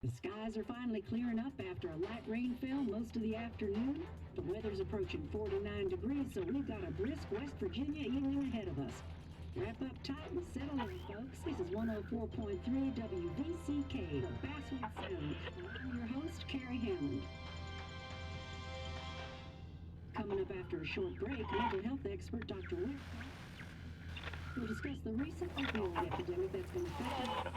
The skies are finally clearing up after a light rain fell most of the afternoon. The weather's approaching 49 degrees, so we've got a brisk West Virginia evening ahead of us. Wrap up tight and settle in, folks. This is 104.3 WVCK, the Basswood Sound. I'm your host, Carrie Hammond. Coming up after a short break, mental health expert Dr. Wick will discuss the recent opioid epidemic that's been affecting.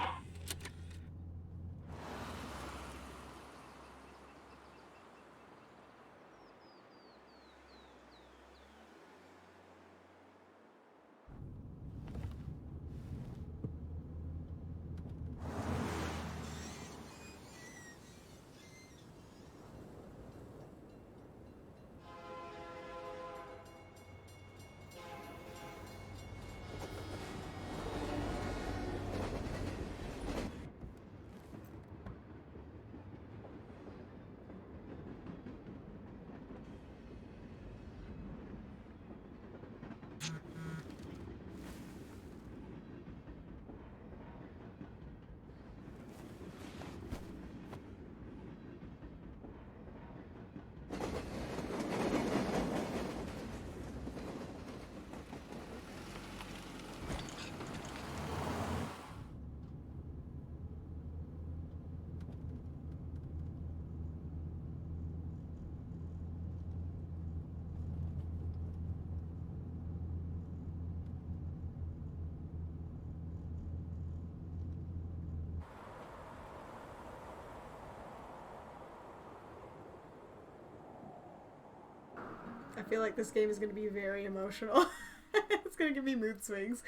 I feel like this game is going to be very emotional. It's going to give me mood swings.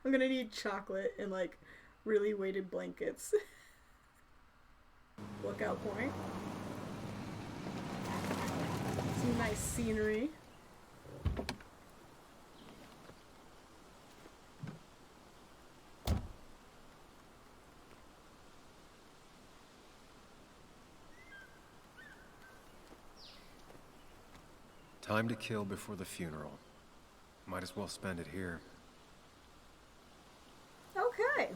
I'm going to need chocolate and, like, really weighted blankets. Lookout point. Some nice scenery. Time to kill before the funeral. Might as well spend it here. Okay.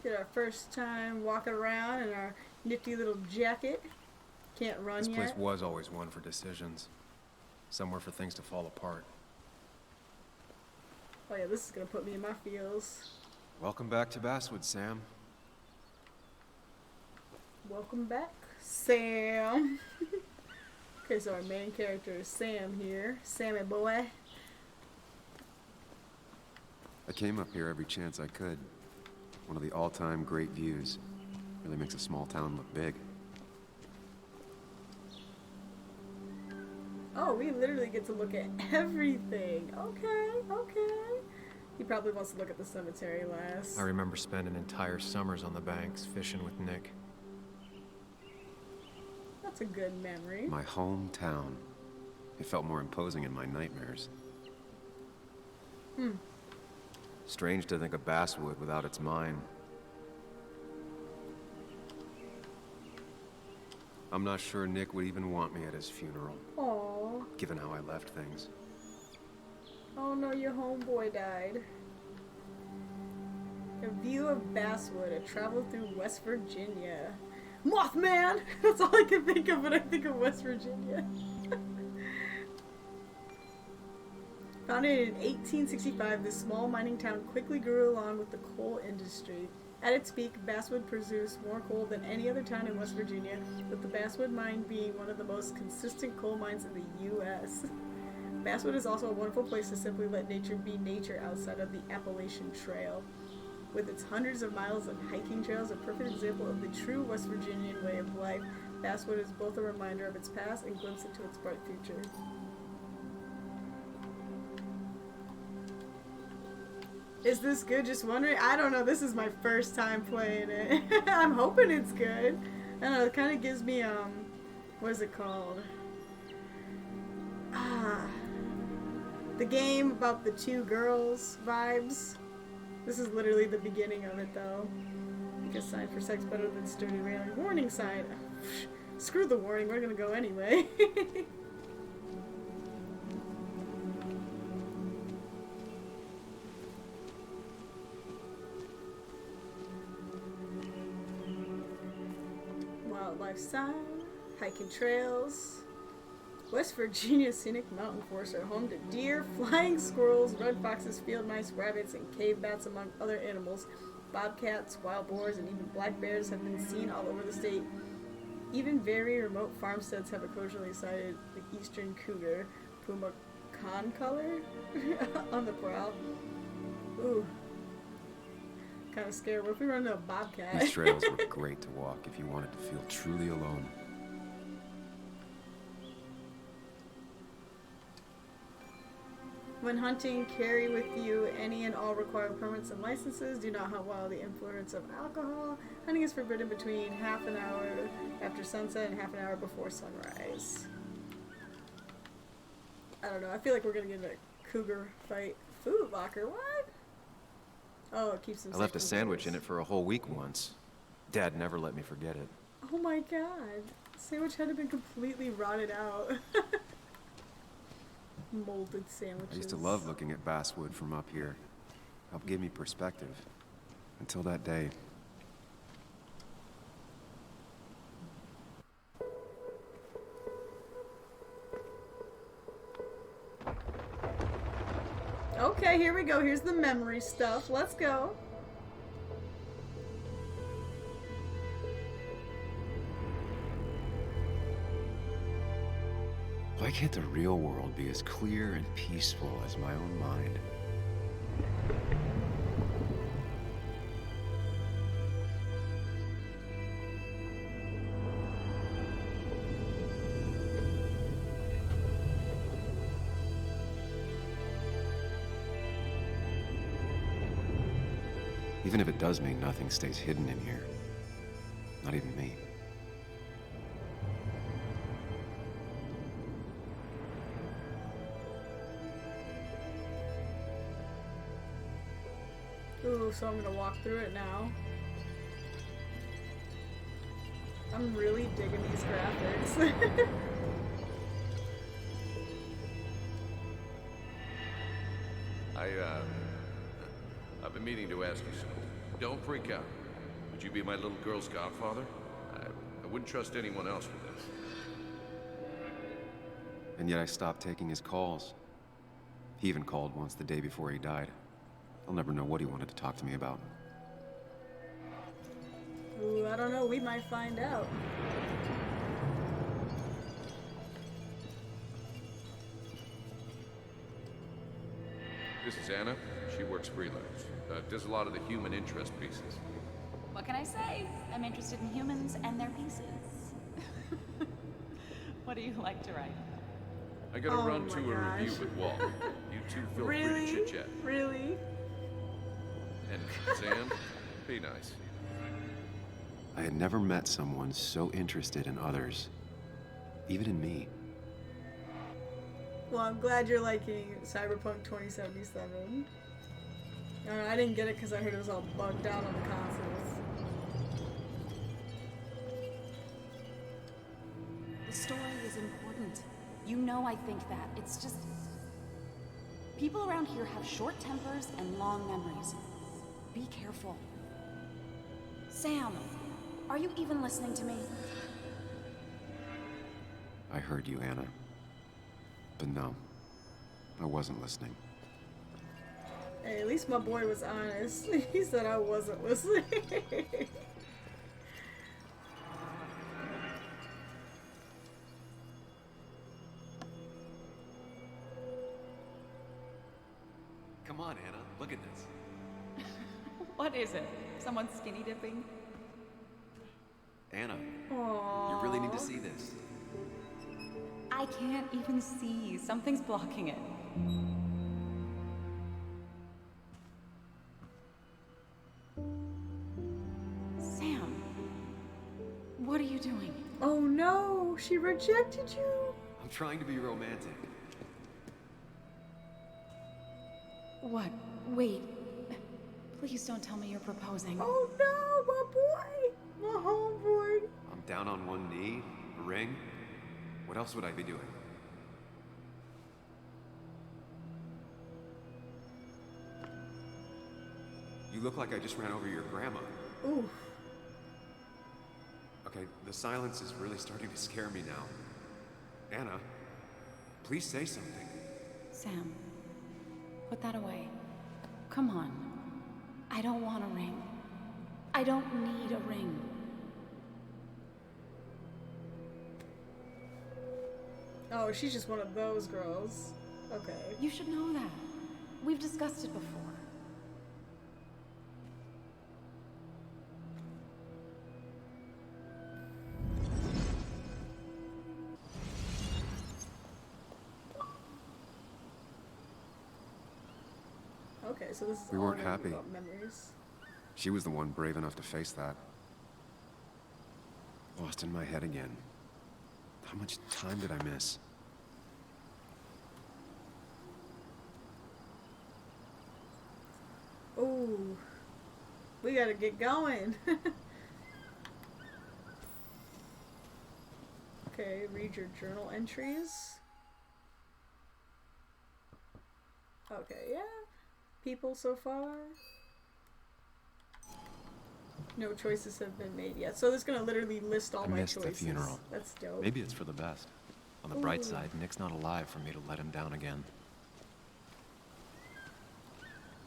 Get our first time walking around in our nifty little jacket. Can't run This yet. place was always one for decisions. Somewhere for things to fall apart. Oh yeah, this is gonna put me in my feels. Welcome back to Basswood, Sam. Welcome back, Sam. Okay, so our main character is Sam here. Sammy boy. I came up here every chance I could. One of the all-time great views. Really makes a small town look big. Oh, we literally get to look at everything. Okay, okay. He probably wants to look at the cemetery last. I remember spending entire summers on the banks fishing with Nick. That's a good memory. My hometown. It felt more imposing in my nightmares. Strange to think of Basswood without its mine. I'm not sure Nick would even want me at his funeral, Aww. given how I left things. Oh no, your homeboy died. A view of Basswood, a travel through West Virginia. Mothman! That's all I can think of when I think of West Virginia. Founded in 1865, this small mining town quickly grew along with the coal industry. At its peak, Basswood produced more coal than any other town in West Virginia, with the Basswood mine being one of the most consistent coal mines in the U.S. Basswood is also a wonderful place to simply let nature be nature outside of the Appalachian Trail. With its hundreds of miles of hiking trails, a perfect example of the true West Virginian way of life, Basswood is both a reminder of its past and a glimpse into its bright future. Is this good? Just wondering. I don't know. This is my first time playing it. I'm hoping it's good. I don't know. It kind of gives me, what is it called? The game about the two girls vibes. This is literally the beginning of it, though. Make a sign for sex better than sturdy railing. Warning sign. Screw the warning. We're gonna go anyway. wildlife sign, hiking trails. West Virginia Scenic Mountain Forests are home to deer, flying squirrels, red foxes, field mice, rabbits, and cave bats, among other animals. Bobcats, wild boars, and even black bears have been seen all over the state. Even very remote farmsteads have occasionally sighted the eastern cougar, puma concolor, on the prowl. Ooh. Kind of scared. What if we run into a bobcat? These trails were great to walk if you wanted to feel truly alone. When hunting, carry with you any and all required permits and licenses. Do not hunt while the influence of alcohol. Hunting is forbidden between half an hour after sunset and half an hour before sunrise. I don't know. I feel like we're going to get in a cougar fight. Food locker, what? Oh, it keeps them I left a safe sandwich from in it for a whole week once. Dad never let me forget it. Oh my god. The sandwich had to been completely rotted out. Molded sandwiches. I used to love looking at basswood from up here. Helped give me perspective. Until that day. Okay, here we go. Here's the memory stuff. Let's go. Why can't the real world be as clear and peaceful as my own mind? Even if it does mean nothing stays hidden in here. Not even me. Ooh, so I'm gonna walk through it now. I'm really digging these graphics. I've been meaning to ask you something. Don't freak out. Would you be my little girl's godfather? I wouldn't trust anyone else with this. And yet I stopped taking his calls. He even called once the day before he died. I'll never know what he wanted to talk to me about. Ooh, I don't know. We might find out. This is Anna. She works freelance. Does a lot of the human interest pieces. What can I say? I'm interested in humans and their pieces. What do you like to write? I gotta Oh run my to a review gosh. with Walt. You two feel free Really? to chit-chat. Really? And Sam, be nice. I had never met someone so interested in others. Even in me. Well, I'm glad you're liking Cyberpunk 2077. I didn't get it because I heard it was all bugged out on the consoles. The story is important. You know I think that. It's just... people around here have short tempers and long memories. Be careful. Sam, are you even listening to me? I heard you, Anna. But no, I wasn't listening. Hey, at least my boy was honest. He said I wasn't listening. Come on, Anna, look at this. What is it? Someone skinny dipping? Anna, Aww. you really need to see this. I can't even see. Something's blocking it. Sam, what are you doing? Oh no, she rejected you. I'm trying to be romantic. What? Wait. Please don't tell me you're proposing. Oh no, my boy, my homeboy. I'm down on one knee, a ring. What else would I be doing? You look like I just ran over your grandma. Oof. Okay, the silence is really starting to scare me now. Anna, please say something. Sam, put that away. Come on. I don't want a ring. I don't need a ring. Oh, she's just one of those girls. Okay. You should know that. We've discussed it before. Okay, so this is We all weren't gonna be happy. about memories. She was the one brave enough to face that. Lost in my head again. How much time did I miss? Ooh. We gotta get going. Okay, read your journal entries. Okay, yeah. People so far. No choices have been made yet. So this is gonna literally list all I my missed choices. the funeral. That's dope. Maybe it's for the best. On the bright Ooh. side, Nick's not alive for me to let him down again.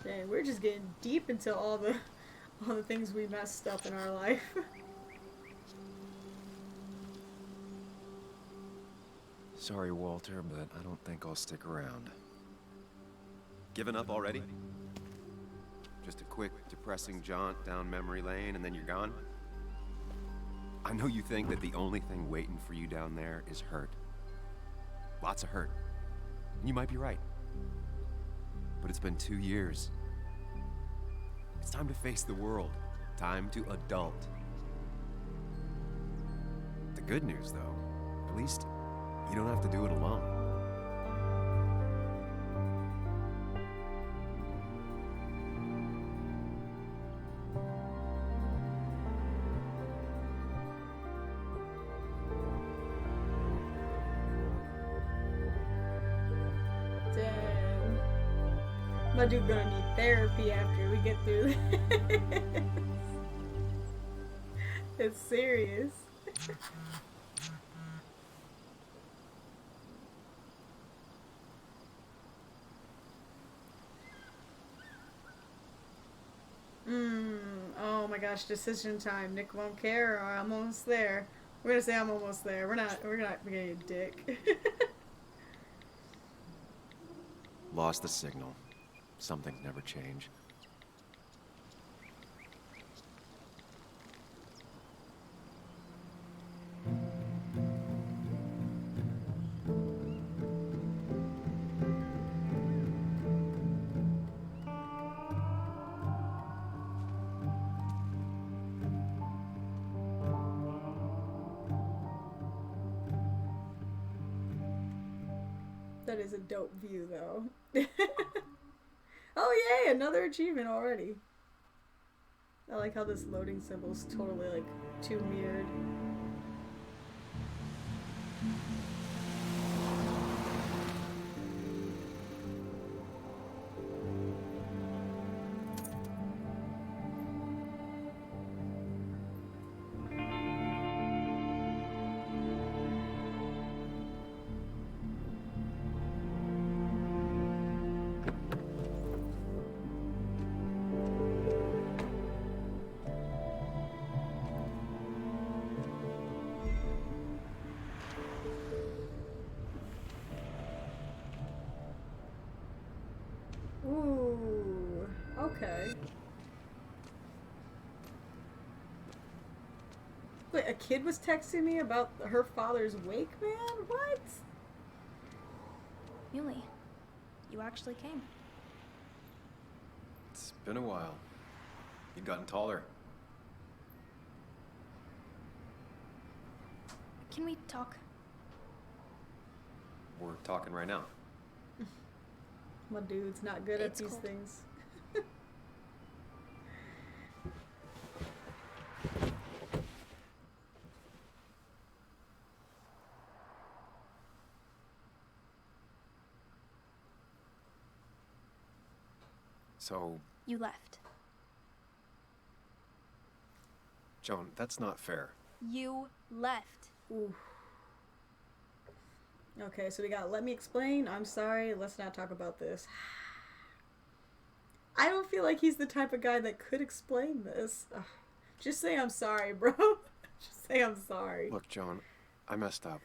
Dang, we're just getting deep into all the things we messed up in our life. Sorry, Walter, but I don't think I'll stick around. Given up already? Just a quick, depressing jaunt down memory lane and then you're gone? I know you think that the only thing waiting for you down there is hurt. Lots of hurt. And you might be right. But it's been 2 years. It's time to face the world. Time to adult. The good news, though, at least you don't have to do it alone. Dang. My dude gonna need therapy after we get through this. It's serious. Oh my gosh, decision time. Nick won't care or I'm almost there. We're gonna say I'm almost there. We're not being a dick. Lost the signal. Some things never change. That is a dope view though. Oh yay, another achievement already. I like how this loading symbol's totally like too weird. Ooh, okay. Wait, a kid was texting me about her father's wake, man? What? Yuli, you actually came. It's been a while. You've gotten taller. Can we talk? We're talking right now. My dude's not good at It's these cool. things. So, You left. Joan, that's not fair. You left. Ooh. Okay, so we got let me explain, I'm sorry, let's not talk about this. I don't feel like he's the type of guy that could explain this. Ugh. Just say I'm sorry, bro. Just say I'm sorry. Look, Joan, I messed up.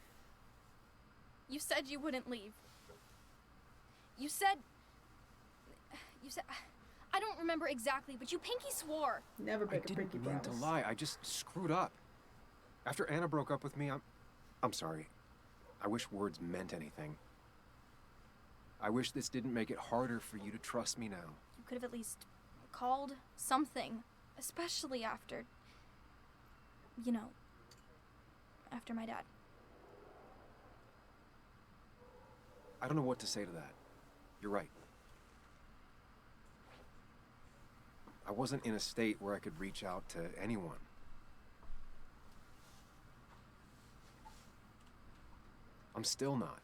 You said you wouldn't leave. You said... I don't remember exactly, but you pinky swore. Never I break a didn't pinky mean promise. to lie. I just screwed up. After Anna broke up with me, I'm sorry. I wish words meant anything. I wish this didn't make it harder for you to trust me now. You could have at least called something, especially after... You know, after my dad. I don't know what to say to that. You're right. I wasn't in a state where I could reach out to anyone. I'm still not.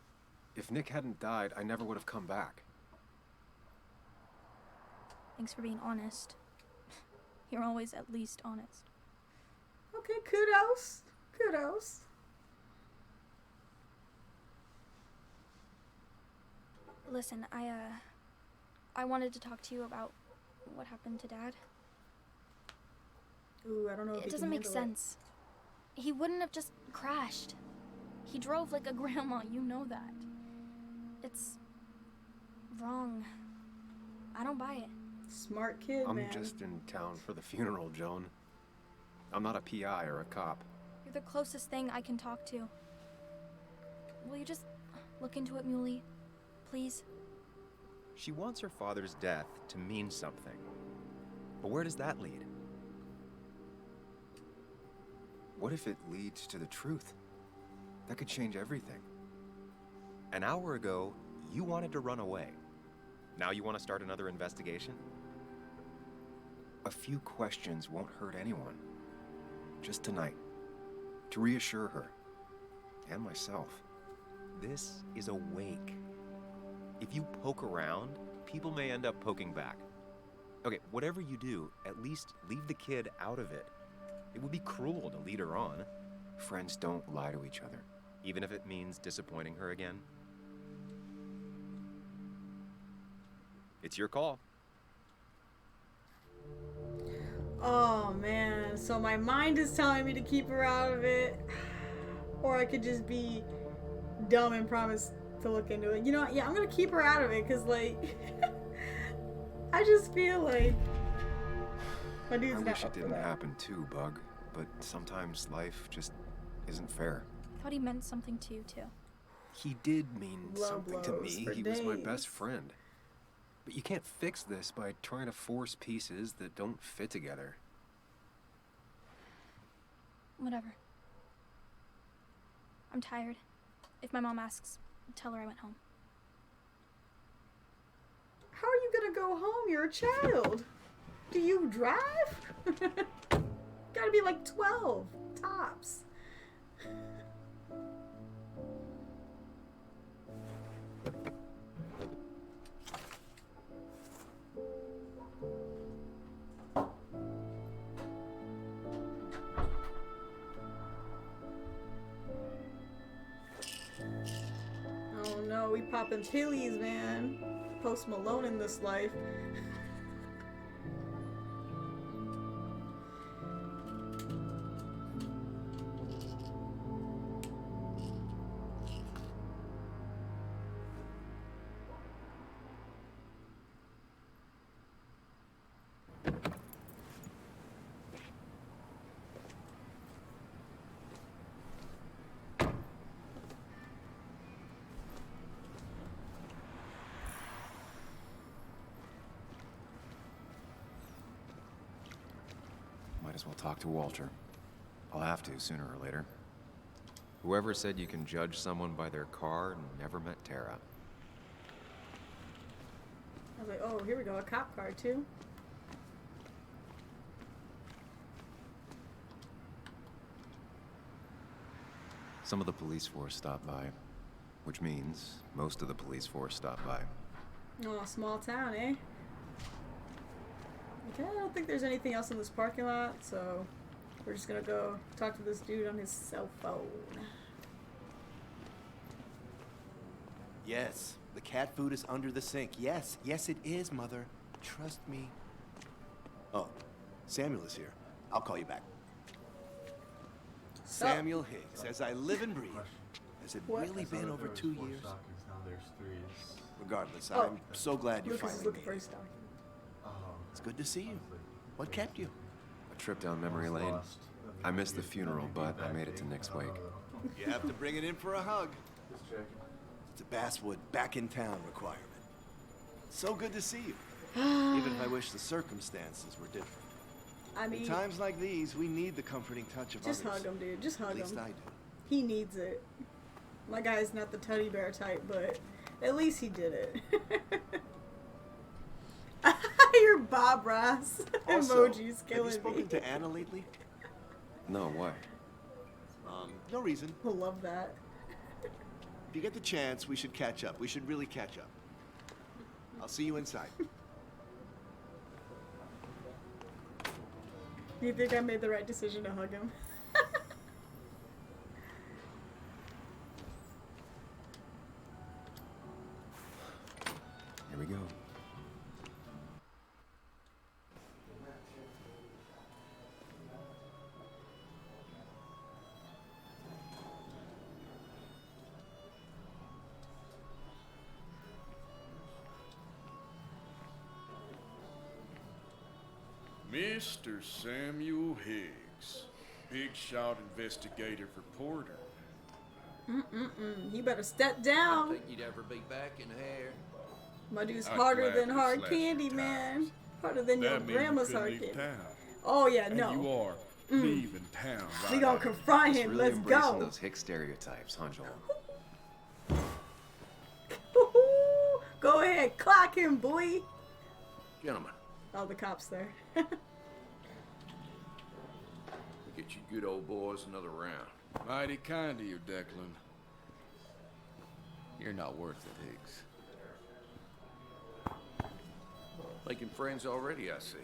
If Nick hadn't died, I never would have come back. Thanks for being honest. You're always at least honest. Okay, kudos. Kudos. Listen, I wanted to talk to you about what happened to Dad. Ooh, I don't know if It doesn't make sense. He wouldn't have just crashed. He drove like a grandma, you know that. It's wrong. I don't buy it. Smart kid, man. I'm just in town for the funeral, Joan. I'm not a PI or a cop. You're the closest thing I can talk to. Will you just look into it, Muley? Please? She wants her father's death to mean something. But where does that lead? What if it leads to the truth? That could change everything. An hour ago, you wanted to run away. Now you want to start another investigation? A few questions won't hurt anyone. Just tonight. To reassure her. And myself. This is a wake. If you poke around, people may end up poking back. Okay, whatever you do, at least leave the kid out of it. It would be cruel to lead her on, Friends don't lie to each other. even if it means disappointing her again. It's your call. Oh man, so my mind is telling me to keep her out of it, or I could just be dumb and promise to look into it. You know what? Yeah, I'm gonna keep her out of it because, like, I just feel like my dude's I not wish up it for didn't that. happen too, Bug. But sometimes life just isn't fair. I thought he meant something to you, too. He did mean Blow something to blows me. for He was my days. best friend. But you can't fix this by trying to force pieces that don't fit together. Whatever. I'm tired. If my mom asks, tell her I went home. How are you gonna go home? You're a child. Do you drive? Gotta be like 12 tops. Oh no, we popping pillies, man. Post Malone in this life. Might as well talk to Walter. I'll have to sooner or later. Whoever said you can judge someone by their car never met Tara. I was like, oh, here we go, a cop car too. Some of the police force stopped by, which means most of the police force stopped by. Oh, small town, eh? Okay, I don't think there's anything else in this parking lot, so We're just gonna go talk to this dude on his cell phone. Yes, the cat food is under the sink. Yes, yes it is, Mother. Trust me. Oh, Samuel is here. I'll call you back. Samuel Higgs, as I live and breathe. Has it really been over 2 years? Regardless, I'm so glad you Lucas is finally looking made for it. his stocking. It's good to see you. What kept you? A trip down memory lane. I missed the funeral, but I made it to Nick's wake. You have to bring it in for a hug. It's a Basswood back in town requirement. So good to see you. Even if I wish the circumstances were different. I In mean, times like these, we need the comforting touch of just others. hug him, dude. Just hug At least him. I do. He needs it. My guy's not the teddy bear type, but at least he did it. Your Bob Ross Also, emojis have you killing spoken me. to Anna lately? No, why? No reason. I love that. If you get the chance, we should catch up. We should really catch up. I'll see you inside. You think I made the right decision to hug him? Here we go. Mr. Samuel Higgs, big shot investigative reporter. You better step I down. think you'd ever be back in here. My dude's I'd harder than gladly hard slash candy, your man. tires. Harder than your That means you grandma's couldn't hard leave candy. town. Oh yeah, And no. you are leaving town right We gonna now. confront Just him. really Let's embracing go. those hick stereotypes, huh, Joel? Go ahead, clock him, boy. Gentlemen, Oh, the cops there. we get you good old boys another round. Mighty kind of you, Declan. You're not worth it, Higgs. Making friends already, I see.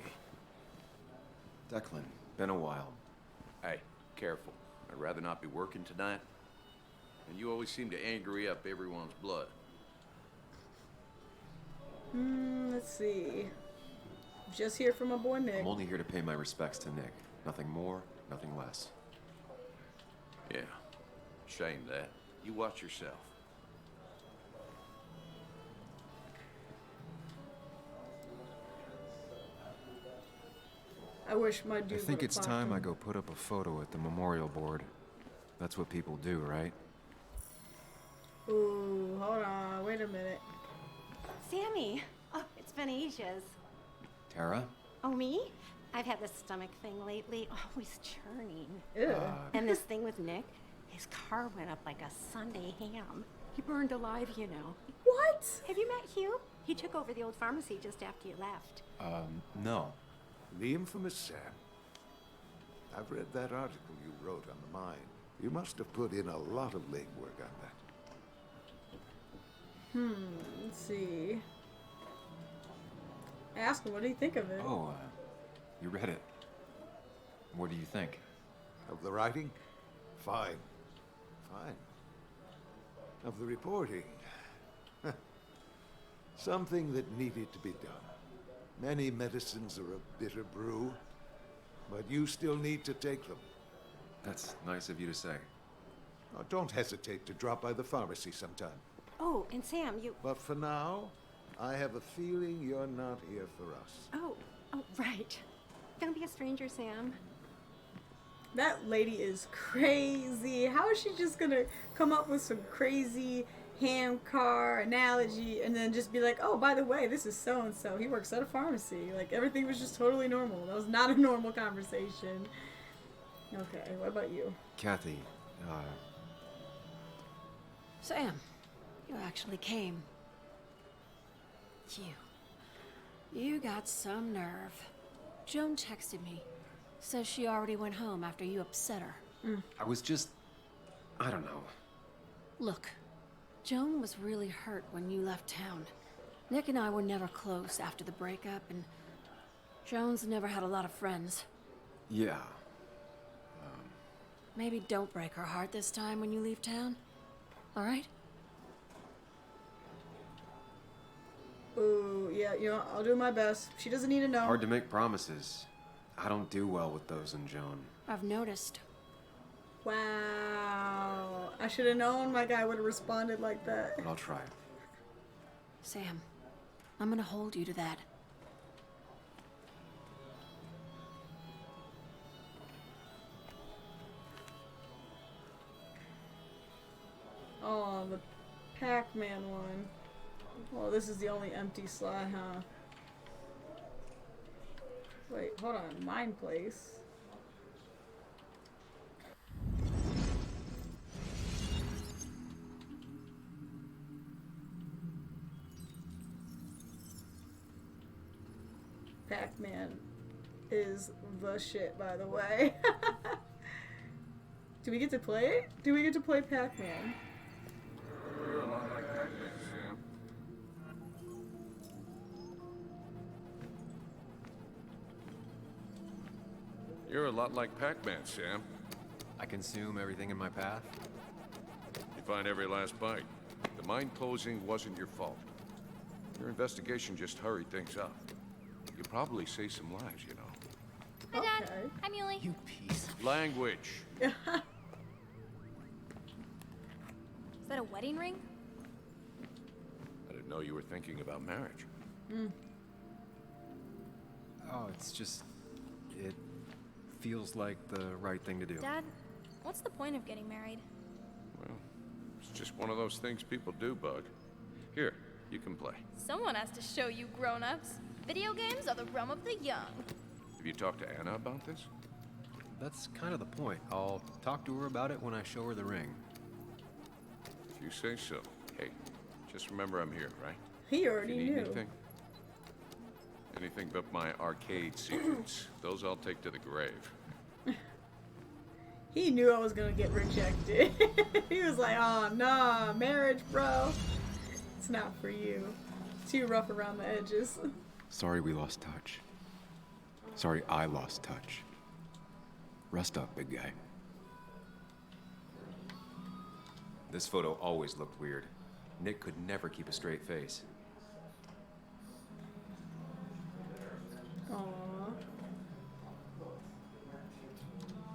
Declan, been a while. Hey, careful. I'd rather not be working tonight. And you always seem to angry up everyone's blood. Let's see. Just here from my boy Nick. I'm only here to pay my respects to Nick. Nothing more, nothing less. Yeah, shame that. You watch yourself. I wish my dude I think would've it's clocked time him. I go put up a photo at the memorial board. That's what people do, right? Ooh, hold on. Wait a minute. Sammy! Oh, it's been ages. Tara? Oh, me? I've had this stomach thing lately, always churning. Ew. And this thing with Nick, his car went up like a Sunday ham. He burned alive, you know. What? Have you met Hugh? He took over the old pharmacy just after you left. No. The infamous Sam. I've read that article you wrote on the mine. You must have put in a lot of legwork on that. Let's see. Ask him, what do you think of it? Oh, you read it. What do you think? Of the writing? Fine. Fine. Of the reporting? Something that needed to be done. Many medicines are a bitter brew, but you still need to take them. That's nice of you to say. Now, don't hesitate to drop by the pharmacy sometime. Oh, and Sam, you... But for now, I have a feeling you're not here for us. Oh, right. Don't be a stranger, Sam. That lady is crazy. How is she just gonna come up with some crazy ham car analogy and then just be like, oh, by the way, this is so-and-so. He works at a pharmacy. Like, everything was just totally normal. That was not a normal conversation. Okay, what about you? Kathy, Sam, you actually came. You got some nerve. Joan texted me. Says she already went home after you upset her. I was just... I don't know. Look, Joan was really hurt when you left town. Nick and I were never close after the breakup, and Joan's never had a lot of friends. Yeah. Maybe don't break her heart this time when you leave town. All right? Ooh, yeah, you know, I'll do my best. She doesn't need to know. Hard to make promises. I don't do well with those in Joan. I've noticed. Wow. I should have known my guy would have responded like that. But I'll try. Sam, I'm gonna hold you to that. Oh, the Pac-Man one. Well, this is the only empty slot, huh? Wait, hold on. Mine place. Pac-Man is the shit, by the way. Do we get to play it? Do we get to play Pac-Man? You're a lot like Pac-Man, Sam. I consume everything in my path. You find every last bite. The mine closing wasn't your fault. Your investigation just hurried things up. You probably saved some lives, you know. Hi, Dad. Okay. Hi, Muley. You piece. Language. Is that a wedding ring? I didn't know you were thinking about marriage. Oh, it's just... It feels like the right thing to do. Dad, what's the point of getting married? Well, it's just one of those things people do, Bug. Here, you can play. Someone has to show you grown-ups. Video games are the realm of the young. Have you talked to Anna about this? That's kind of the point. I'll talk to her about it when I show her the ring. If you say so. Hey, just remember I'm here, right? He If already you need knew. anything but my arcade secrets, those I'll take to the grave. He knew I was gonna get rejected. He was like, oh, nah, marriage, bro. It's not for you. Too rough around the edges. Sorry we lost touch. Sorry I lost touch. Rest up, big guy. This photo always looked weird. Nick could never keep a straight face. Aww.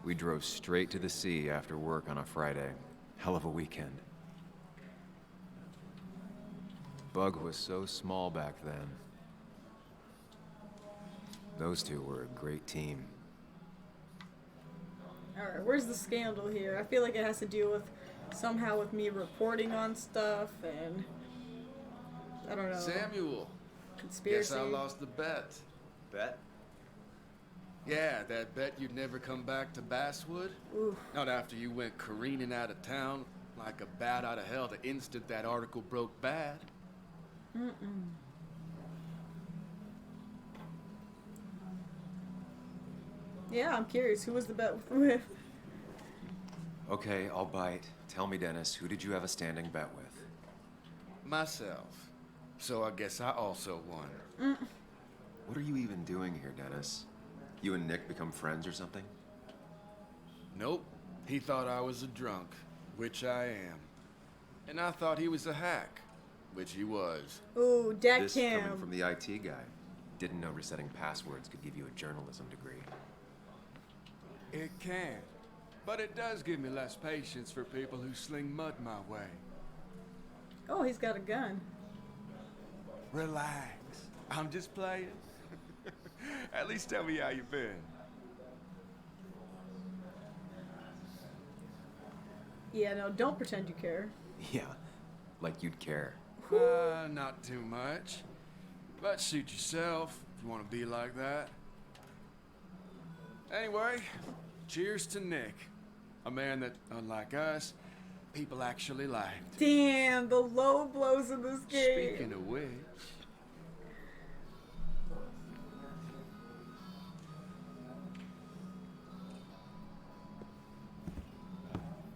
We drove straight to the sea after work on a Friday. Hell of a weekend. Bug was so small back then. Those two were a great team. Alright, where's the scandal here? I feel like it has to deal with somehow with me reporting on stuff and I don't know. Samuel, Conspiracy. guess I lost the bet. Bet? Yeah, that bet you'd never come back to Basswood. Oof. Not after you went careening out of town like a bat out of hell the instant that article broke bad. Yeah, I'm curious. Who was the bet with? Okay, I'll bite. Tell me, Dennis, who did you have a standing bet with? Myself. So I guess I also won. What are you even doing here, Dennis? You and Nick become friends or something? Nope. He thought I was a drunk, which I am. And I thought he was a hack, which he was. Ooh, deck This him. coming from the IT guy. Didn't know resetting passwords could give you a journalism degree. It can. But it does give me less patience for people who sling mud my way. Oh, he's got a gun. Relax. I'm just playing. At least tell me how you been. Yeah, no, don't pretend you care. Yeah, like you'd care. Not too much. But suit yourself if you want to be like that. Anyway, cheers to Nick. A man that, unlike us, people actually liked. Damn, the low blows in this game. Speaking of which...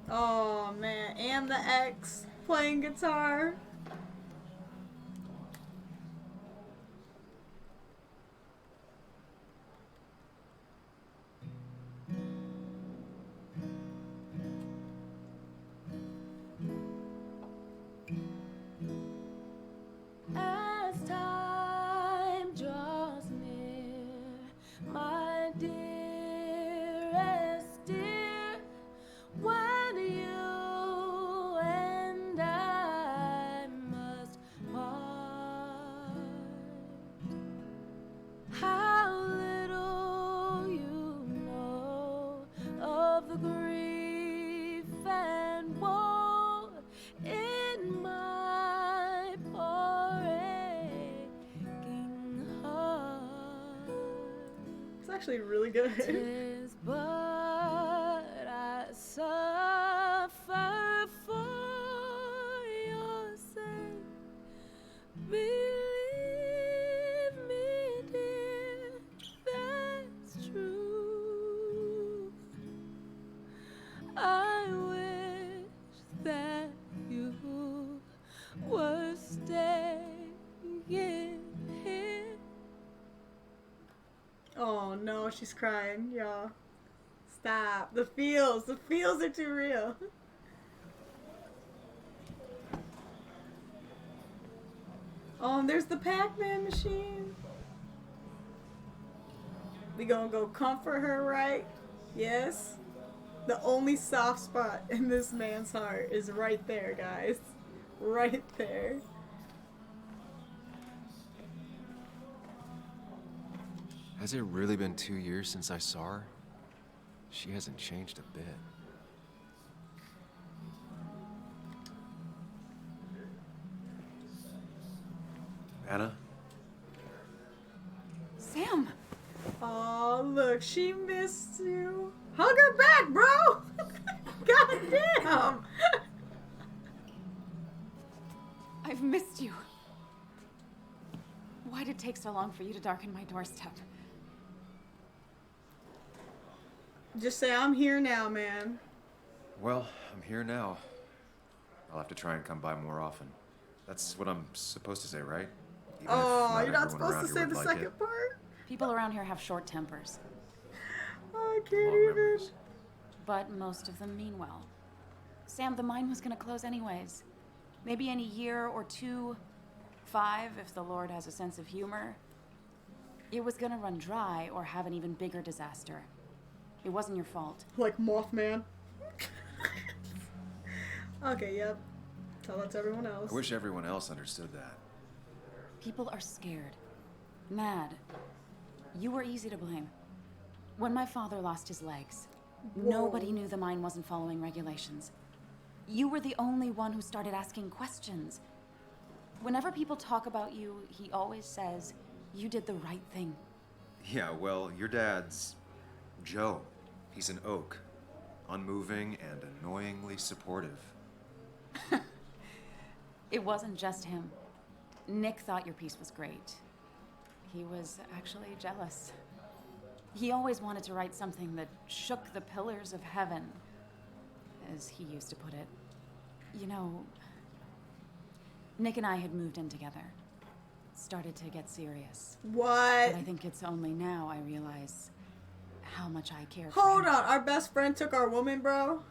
Oh man, and the ex playing guitar. actually really good. Tis but I suffer for your sake. Believe me, dear, that's true. I wish that you were staying here. Oh no, she's crying, y'all. Stop. The feels are too real. Oh, and there's the Pac-Man machine. We gonna go comfort her, right? Yes. The only soft spot in this man's heart is right there, guys. Right there. Has it really been 2 years since I saw her? She hasn't changed a bit. Anna? Sam! Oh, look, she missed you. Hug her back, bro! God damn! I've missed you. Why did it take so long for you to darken my doorstep? Just say, I'm here now, man. Well, I'm here now. I'll have to try and come by more often. That's what I'm supposed to say, right? Even Oh, you're not everyone supposed around to here say would the like second it. part? People around here have short tempers, Oh, I can't Long even. memories. but most of them mean well. Sam, the mine was gonna close anyways. Maybe in a year or two, 5 if the Lord has a sense of humor. It was gonna run dry or have an even bigger disaster. It wasn't your fault. Like Mothman. Okay, yep. Tell that to everyone else. I wish everyone else understood that. People are scared, mad. You were easy to blame. When my father lost his legs, nobody knew the mine wasn't following regulations. You were the only one who started asking questions. Whenever people talk about you, he always says, you did the right thing. Yeah, well, your dad's Joe. He's an oak. Unmoving and annoyingly supportive. It wasn't just him. Nick thought your piece was great. He was actually jealous. He always wanted to write something that shook the pillars of heaven, as he used to put it. You know, Nick and I had moved in together. Started to get serious. What? But I think it's only now I realize how much I care for Hold him. on, our best friend took our woman, bro?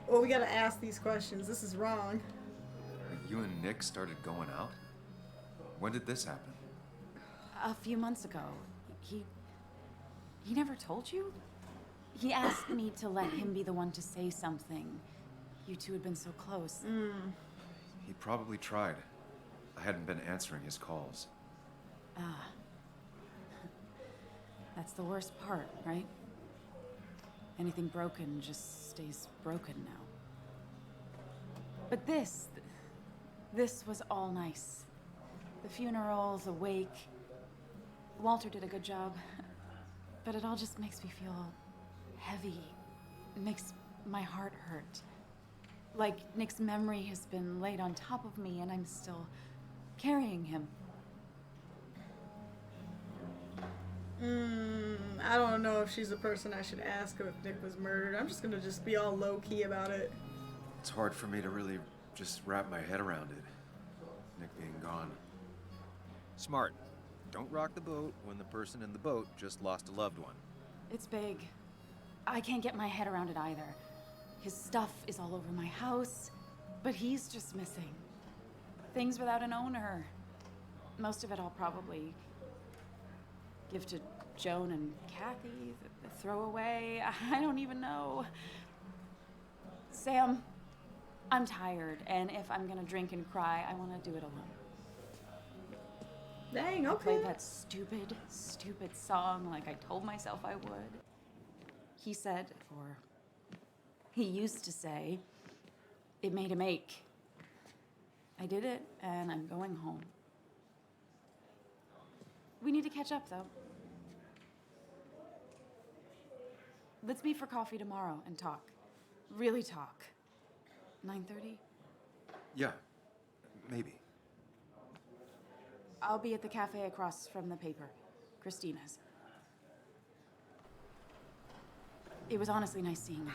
Well, we gotta ask these questions. This is wrong. You and Nick started going out? When did this happen? A few months ago, he never told you? He asked me to let him be the one to say something. You two had been so close. He probably tried. I hadn't been answering his calls. Ah. That's the worst part, right? Anything broken just stays broken now. But this was all nice. The funeral, the wake. Walter did a good job. But it all just makes me feel heavy. It makes my heart hurt. Like Nick's memory has been laid on top of me and I'm still carrying him. I don't know if she's the person I should ask if Nick was murdered. I'm just gonna be all low-key about it. It's hard for me to really just wrap my head around it. Nick being gone. Smart. Don't rock the boat when the person in the boat just lost a loved one. It's big. I can't get my head around it either. His stuff is all over my house, but he's just missing. Things without an owner. Most of it I'll probably give to Joan and Kathy, the throwaway. I don't even know. Sam, I'm tired, and if I'm gonna drink and cry, I want to do it alone. Dang, I okay. played that stupid song like I told myself I would. He said, or he used to say, it made him ache. I did it, and I'm going home. We need to catch up, though. Let's meet for coffee tomorrow and talk. Really talk. 9:30? Yeah, maybe. I'll be at the cafe across from the paper. Christina's. It was honestly nice seeing you.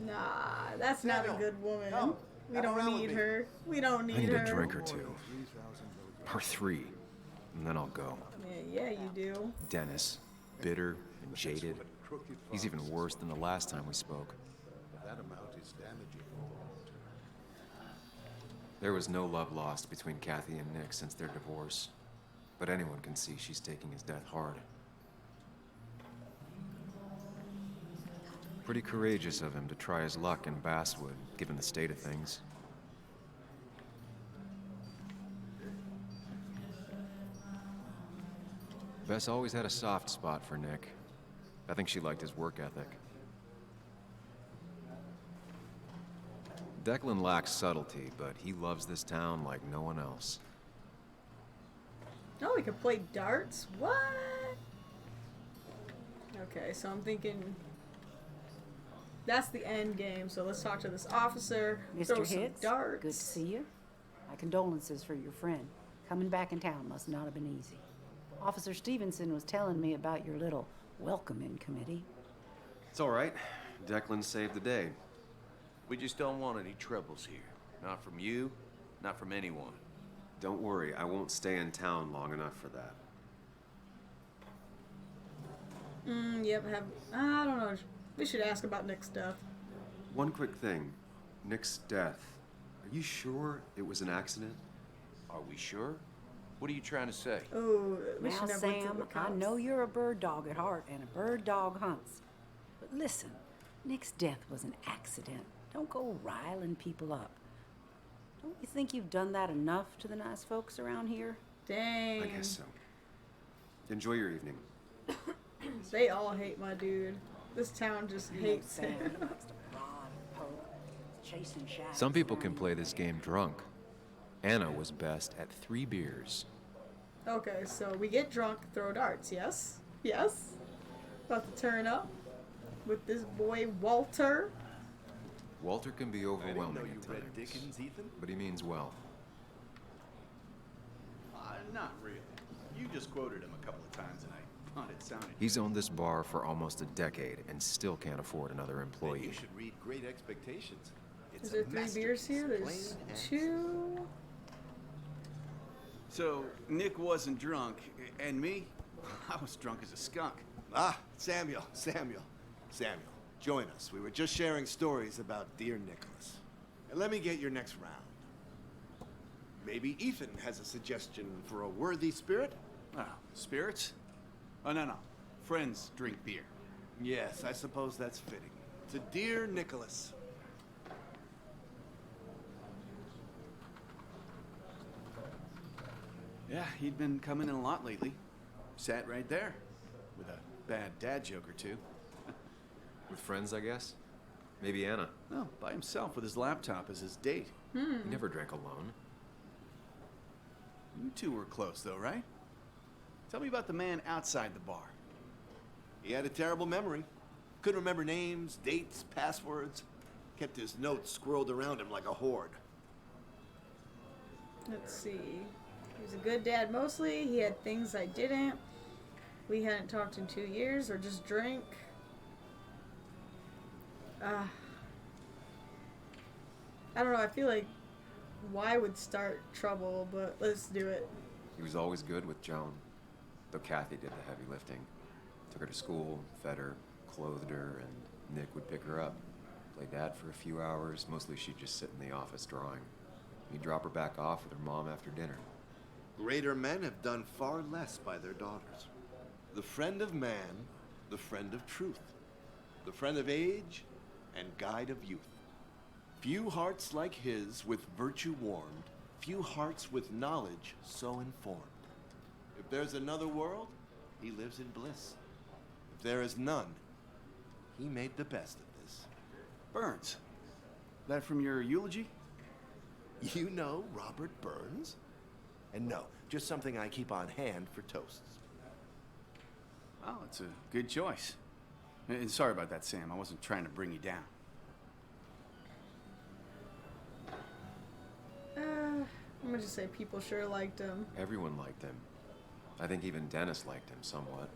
Nah, that's not a Samuel, good woman. come. We Have a don't round with need me. her. We don't need I need her. a drink or two. Or 3. And then I'll go. Yeah, you do. Dennis, bitter and jaded. He's even worse than the last time we spoke. That amount is damaging. There was no love lost between Kathy and Nick since their divorce. But anyone can see she's taking his death hard. Pretty courageous of him to try his luck in Basswood, given the state of things. Bess always had a soft spot for Nick. I think she liked his work ethic. Declan lacks subtlety, but he loves this town like no one else. Oh, we could play darts? What? Okay, so I'm thinking that's the end game. So let's talk to this officer. Throw Mr. some Hicks, darts. good to see you. My condolences for your friend. Coming back in town must not have been easy. Officer Stevenson was telling me about your little welcoming committee. It's all right. Declan saved the day. We just don't want any troubles here. Not from you, not from anyone. Don't worry, I won't stay in town long enough for that. Yep, I don't know. We should ask about Nick's stuff. One quick thing. Nick's death. Are you sure it was an accident? Are we sure? What are you trying to say? Oh, we Now, should have went to Sam, the I cops. know you're a bird dog at heart and a bird dog hunts. But listen, Nick's death was an accident. Don't go riling people up. Don't you think you've done that enough to the nice folks around here? Dang. I guess so. Enjoy your evening. They all hate my dude. This town just hates Sam him. likes to prod and poke, chasing shadows Some people around can you. play this game drunk. Anna was best at 3 beers. Okay, so we get drunk, throw darts, yes? Yes? About to turn up with this boy Walter. Walter can be I didn't know overwhelming you at read times, Dickens, Ethan? but he means well. Not really. You just quoted him a couple of times and I thought it sounded... He's owned this bar for almost a decade and still can't afford another Then employee. you should read Great Expectations. It's Is there a 3 beers here? masterpiece, There's plain and 2. So, Nick wasn't drunk, and me? I was drunk as a skunk. Ah, Samuel. Join us. We were just sharing stories about dear Nicholas. And let me get your next round. Maybe Ethan has a suggestion for a worthy spirit? Oh, spirits? Oh, no. Friends drink beer. Yes, I suppose that's fitting. To dear Nicholas. Yeah, he'd been coming in a lot lately. Sat right there. With a bad dad joke or two. With friends, I guess? Maybe Anna. No, by himself with his laptop as his date. He never drank alone. You two were close, though, right? Tell me about the man outside the bar. He had a terrible memory. Couldn't remember names, dates, passwords. Kept his notes squirreled around him like a hoard. Let's see. He was a good dad mostly. He had things I didn't. We hadn't talked in 2 years or just drank. I don't know. I feel like why would start trouble, but let's do it. He was always good with Joan, though Kathy did the heavy lifting. Took her to school, fed her, clothed her, and Nick would pick her up. Play dad for a few hours. Mostly she'd just sit in the office drawing. He'd drop her back off with her mom after dinner. Greater men have done far less by their daughters. The friend of man, the friend of truth, the friend of age, and guide of youth. Few hearts like his with virtue warmed, few hearts with knowledge so informed. If there's another world, he lives in bliss. If there is none, he made the best of this. Burns. That from your eulogy? You know Robert Burns? And no, Just something I keep on hand for toasts. Well, it's a good choice. And sorry about that, Sam. I wasn't trying to bring you down. I'm gonna just say people sure liked him. Everyone liked him. I think even Dennis liked him somewhat.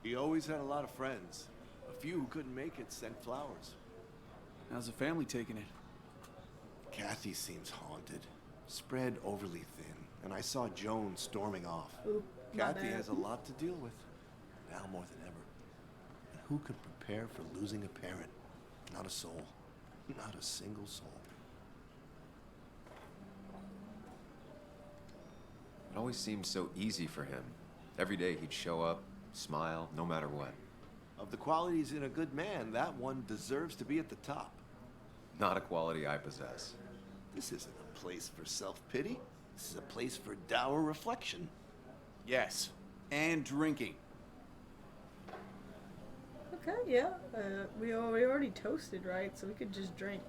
He always had a lot of friends. A few who couldn't make it sent flowers. How's the family taking it? Kathy seems haunted, spread overly thin, and I saw Joan storming off. Ooh, Kathy has a lot to deal with, now more than ever. And who could prepare for losing a parent? Not a soul. Not a single soul. It always seemed so easy for him. Every day he'd show up, smile, no matter what. Of the qualities in a good man, that one deserves to be at the top. Not a quality I possess. This isn't a place for self-pity. This is a place for dour reflection. Yes, and drinking. Okay, yeah. We already toasted, right? So we could just drink.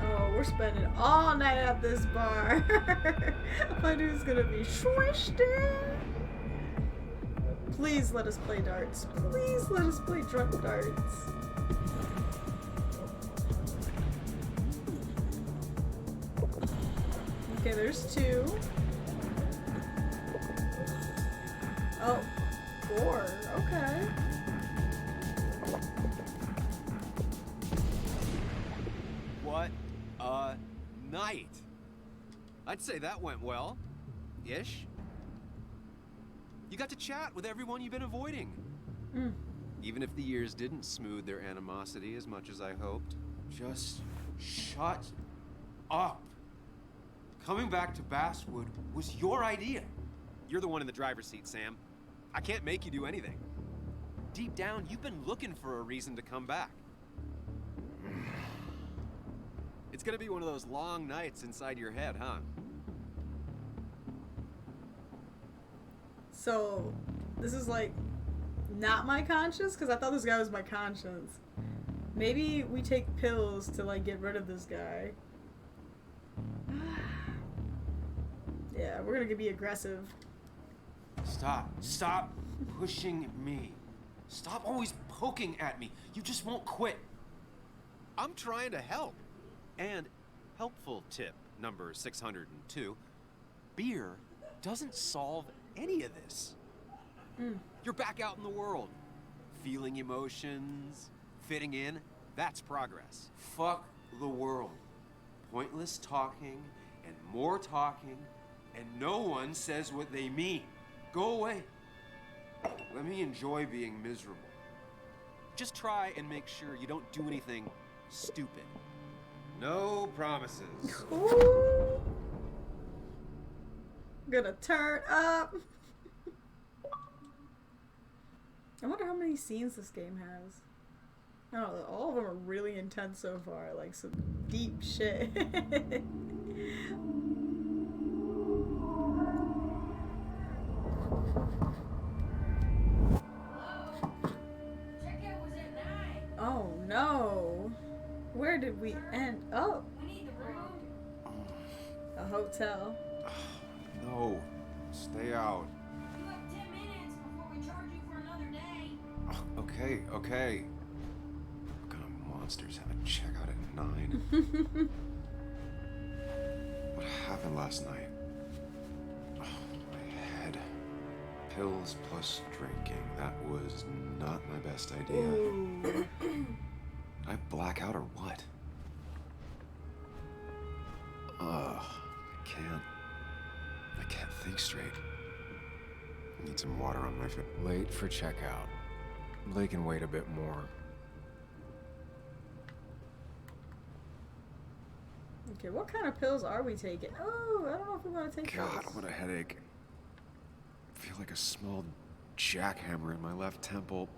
Oh, we're spending all night at this bar. My dude's gonna be twisted. Please let us play darts. Please let us play drunk darts. Okay, there's 2. Oh, 4. Okay. What a night! I'd say that went well. Ish. You got to chat with everyone you've been avoiding. Even if the years didn't smooth their animosity as much as I hoped. Just shut up. Coming back to Basswood was your idea. You're the one in the driver's seat, Sam. I can't make you do anything. Deep down, you've been looking for a reason to come back. It's gonna be one of those long nights inside your head, huh? So, this is like not my conscience? Because I thought this guy was my conscience. Maybe we take pills to like get rid of this guy. Yeah, we're gonna be aggressive. Stop pushing me. Stop always poking at me. You just won't quit. I'm trying to help. And helpful tip number 602, beer doesn't solve any of this. You're back out in the world, feeling emotions, fitting in. That's progress. Fuck the world. Pointless talking and more talking, and no one says what they mean. Go away. Let me enjoy being miserable. Just try and make sure you don't do anything stupid. No promises. Ooh. Gonna turn up. I wonder how many scenes this game has. I don't know, all of them are really intense so far, like some deep shit. Oh no. Where did we end up? We need the room. A hotel. No, stay out. You have 10 minutes before we charge you for another day. Okay. What kind of monsters have a checkout at 9? What happened last night? Oh, my head. Pills plus drinking. That was not my best idea. Ooh. Did I black out or what? I can't think straight. I need some water on my foot. Late for checkout. They can wait a bit more. Okay, what kind of pills are we taking? Oh, I don't know if we want to take God, those. what a headache. I feel like a small jackhammer in my left temple.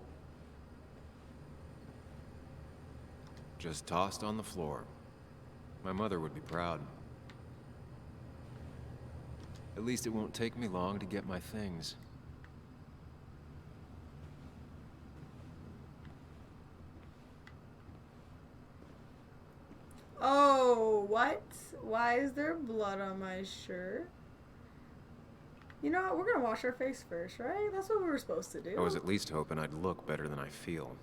Just tossed on the floor. My mother would be proud. At least it won't take me long to get my things. What? Why is there blood on my shirt? You know what? We're gonna wash our face first, right? That's what we were supposed to do. I was at least hoping I'd look better than I feel.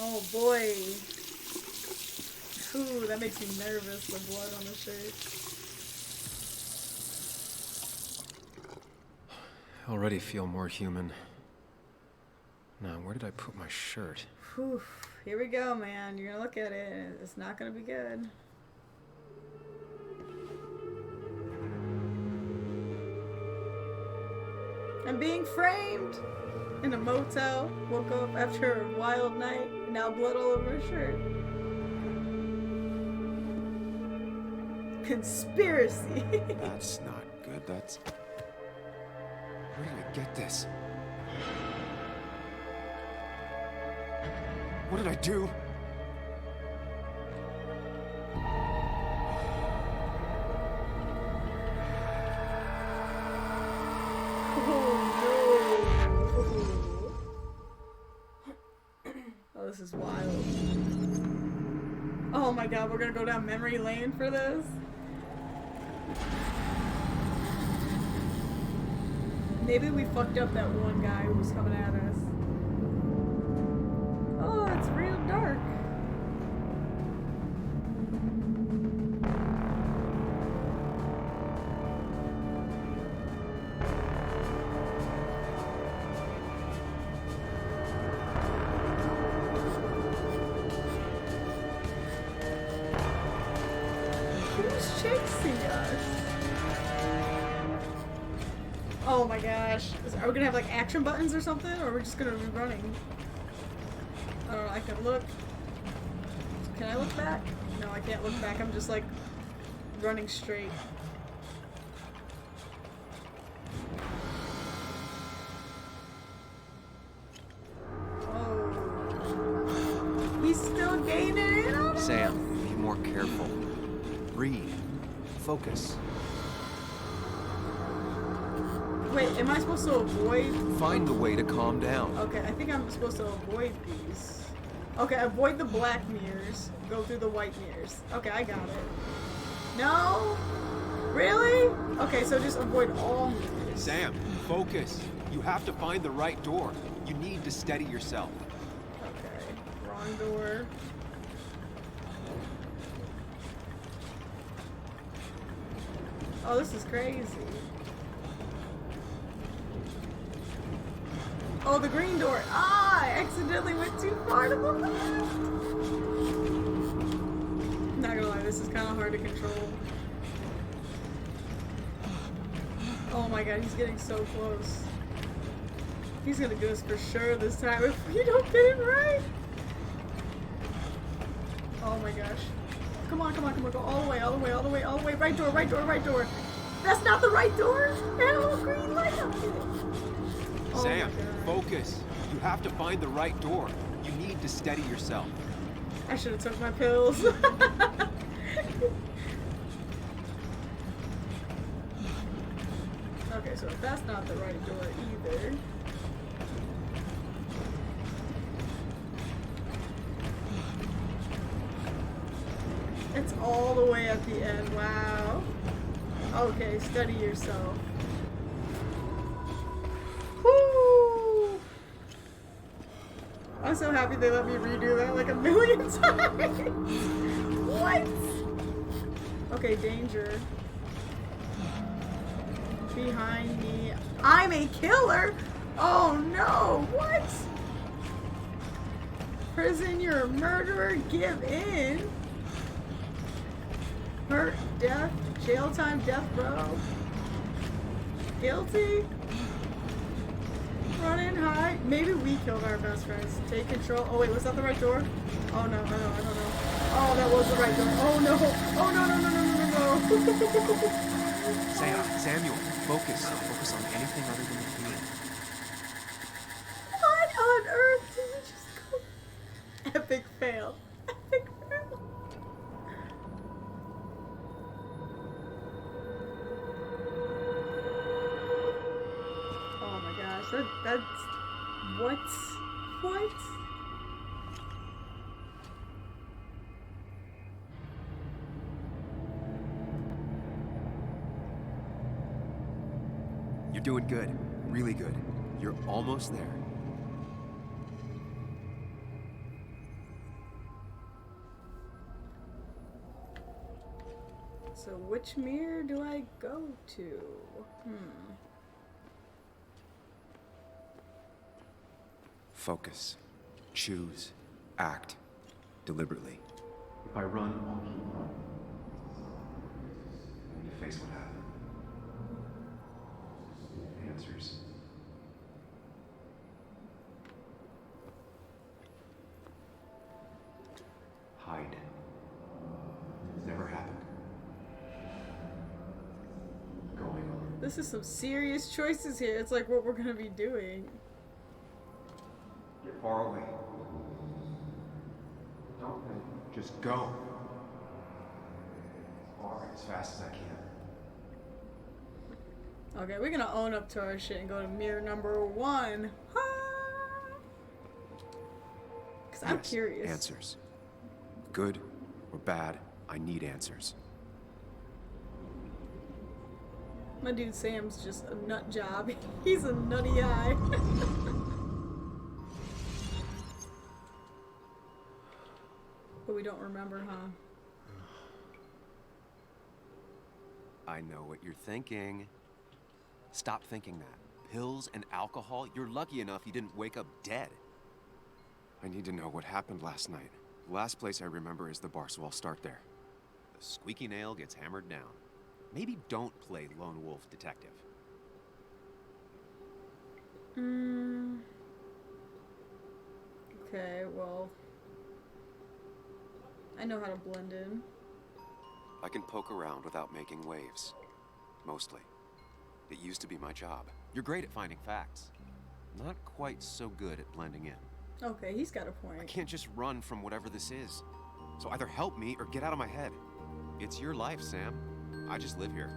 Oh boy. Ooh, that makes me nervous, the blood on the shirt. I already feel more human. Now, where did I put my shirt? Whew. Here we go, man. You're gonna look at it and it's not gonna be good. I'm being framed in a motel. Woke up after a wild night. Now blood all over my shirt. Conspiracy. That's not good. That's... Where did I get this? What did I do? Oh, this is wild. Oh my god, we're gonna go down memory lane for this? Maybe we fucked up that one guy who was coming at us. Oh, it's real dark. Who's chasing us? Oh my gosh. Are we gonna have like action buttons or something? Or are we just gonna be running? I don't know, I can look. Can I look back? No, I can't look back. I'm just like running straight. Oh. He's still gaining in on us? Sam, be more careful. Breathe. Focus. Wait, am I supposed to avoid? Find the way to calm down. Okay, I think I'm supposed to avoid these. Okay, avoid the black mirrors. Go through the white mirrors. Okay, I got it. No? Really? Okay, so just avoid all mirrors. Sam, focus. You have to find the right door. You need to steady yourself. Okay, wrong door. Oh, this is crazy. Oh, the green door. Ah, I accidentally went too far to the left. Not gonna lie, this is kind of hard to control. Oh my god, he's getting so close. He's gonna get us for sure this time if we don't get it right. Oh my gosh. Come on, come on, come on. Go all the way, all the way, all the way, all the way. Right door, right door, right door. That's not the right door. No, green light up here. Oh Sam, focus. You have to find the right door. You need to steady yourself. I should have took my pills. Okay, so that's not the right door either. It's all the way at the end. Wow. Okay, steady yourself. Woo! I'm so happy they let me redo that like a million times. What? Okay, danger. Behind me. I'm a killer? Oh no, what? Prison, you're a murderer, give in. Hurt, death, jail time, death row. Guilty? Run and hide. Maybe we killed our best friends. Take control. Oh wait, was that the right door? Oh no, I don't know. Oh, that was the right door. Oh no. Oh no, no, no, no, no, no, no. Samuel, focus. Focus on anything other than the key. What on earth did we just go? Epic fail. Epic fail. Oh my gosh, that's... What? What? You're doing good. Really good. You're almost there. So which mirror do I go to? Focus. Choose. Act. Deliberately. If I run, I'll keep running. When you face what happened. Answers. Hide. It's never happened. Going on. This is some serious choices here. It's like what we're gonna be doing. Get far away. Don't think. Just go. As fast as I can. Okay, we're gonna own up to our shit and go to mirror number 1. Because I'm curious. Answers. Good or bad, I need answers. My dude Sam's just a nut job. He's a nutty eye. But we don't remember, huh? I know what you're thinking. Stop thinking that. Pills and alcohol? You're lucky enough you didn't wake up dead. I need to know what happened last night. The last place I remember is the bar, so I'll start there. The squeaky nail gets hammered down. Maybe don't play lone wolf detective. Okay, well, I know how to blend in. I can poke around without making waves. Mostly. It used to be my job. You're great at finding facts. Not quite so good at blending in. Okay, he's got a point. I can't just run from whatever this is. So either help me or get out of my head. It's your life, Sam. I just live here.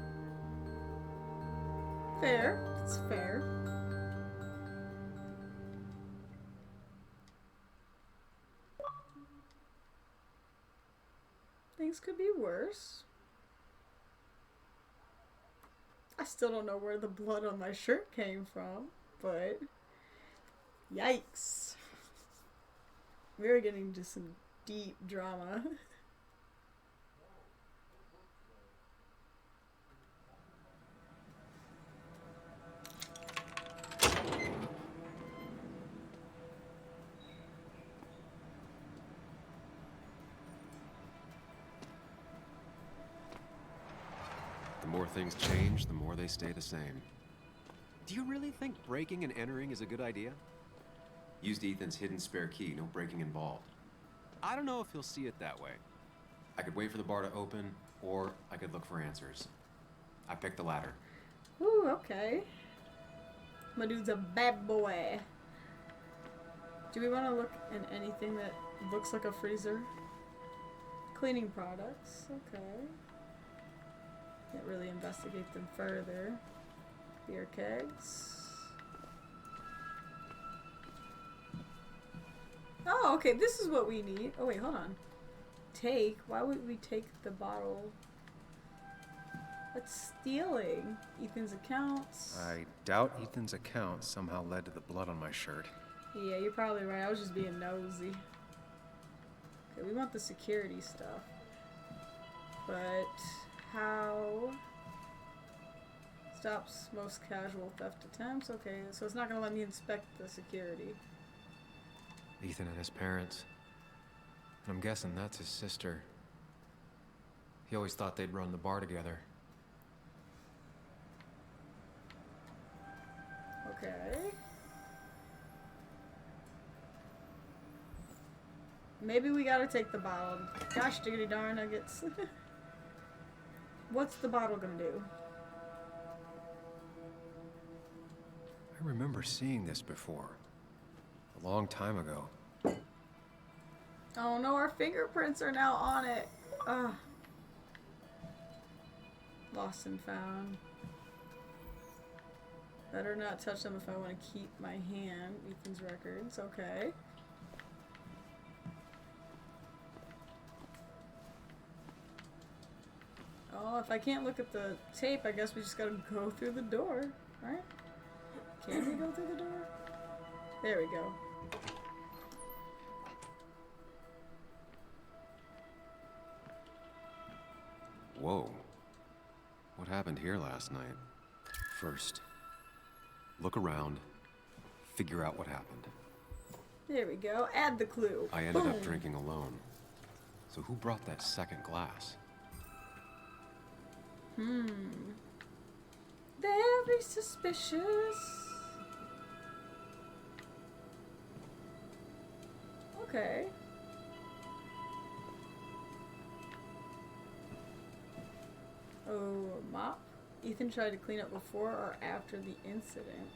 Fair. It's fair. Things could be worse. I still don't know where the blood on my shirt came from, but yikes. We're getting into some deep drama. The more things change, the more they stay the same. Do you really think breaking and entering is a good idea? Used Ethan's hidden spare key, no breaking involved. I don't know if he'll see it that way. I could wait for the bar to open, or I could look for answers. I picked the latter. Ooh, okay. My dude's a bad boy. Do we want to look in anything that looks like a freezer? Cleaning products, okay. Can't really investigate them further. Beer kegs. Oh, okay, this is what we need. Oh, wait, hold on. Take? Why would we take the bottle? That's stealing. Ethan's accounts. I doubt Ethan's account somehow led to the blood on my shirt. Yeah, you're probably right. I was just being nosy. Okay, we want the security stuff. But how? Stops most casual theft attempts. Okay, so it's not going to let me inspect the security. Ethan and his parents. I'm guessing that's his sister. He always thought they'd run the bar together. Okay. Maybe we gotta take the bottle. Gosh diggity darn nuggets. What's the bottle gonna do? I remember seeing this before. A long time ago. Oh no, our fingerprints are now on it. Ugh. Lost and found. Better not touch them if I want to keep my hand. Ethan's records, okay. Oh, if I can't look at the tape, I guess we just gotta go through the door. Alright. Can we go through the door? There we go. Whoa. What happened here last night? First, look around, figure out what happened. There we go. Add the clue. I ended up Boom. drinking alone. So who brought that second glass? Very suspicious. Okay. Oh, a mop? Ethan tried to clean up before or after the incident.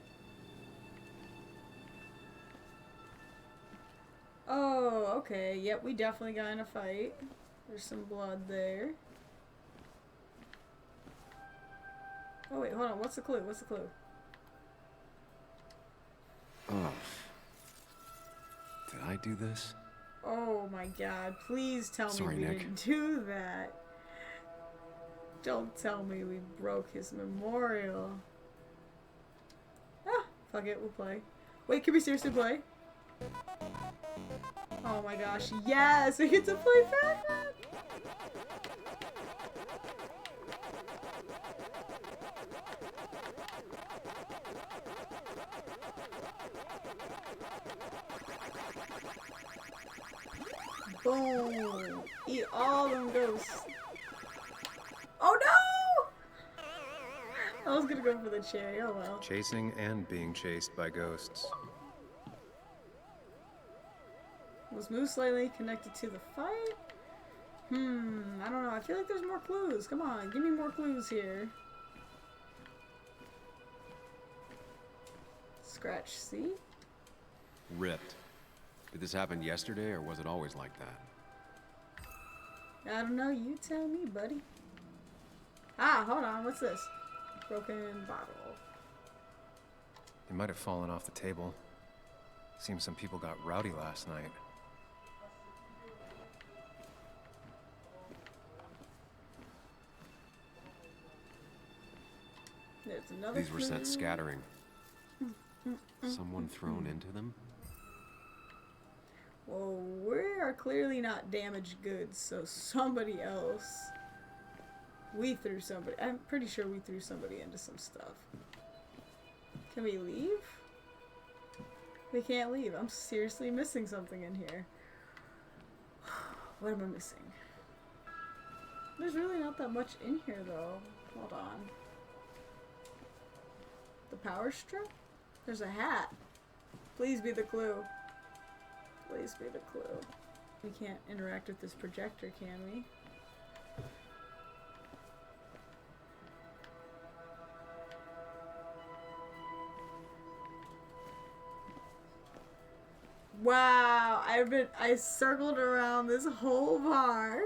Oh, okay. Yep, we definitely got in a fight. There's some blood there. Oh, wait, hold on. What's the clue? What's the clue? Oh. Did I do this? Oh my god. Please tell Sorry, me we Nick. didn't do that. Don't tell me we broke his memorial. Ah, fuck it. We'll play. Wait, can we seriously play? Oh my gosh. Yes! We get to play Batman! Boom! Eat all them ghosts. Oh no! I was gonna go for the cherry, oh well. Chasing and being chased by ghosts. Was Moose slightly connected to the fight? I don't know. I feel like there's more clues. Come on, give me more clues here. Scratch C? Ripped. Did this happen yesterday, or was it always like that? I don't know. You tell me, buddy. Ah, hold on. What's this? Broken bottle. It might have fallen off the table. Seems some people got rowdy last night. There's another These were sent clue. scattering. Someone thrown into them? Well, we are clearly not damaged goods, so somebody else. We threw somebody. I'm pretty sure we threw somebody into some stuff. Can we leave? We can't leave. I'm seriously missing something in here. What am I missing? There's really not that much in here, though. Hold on. The power strip? There's a hat. Please be the clue. Please be the clue. We can't interact with this projector, can we? Wow, I circled around this whole bar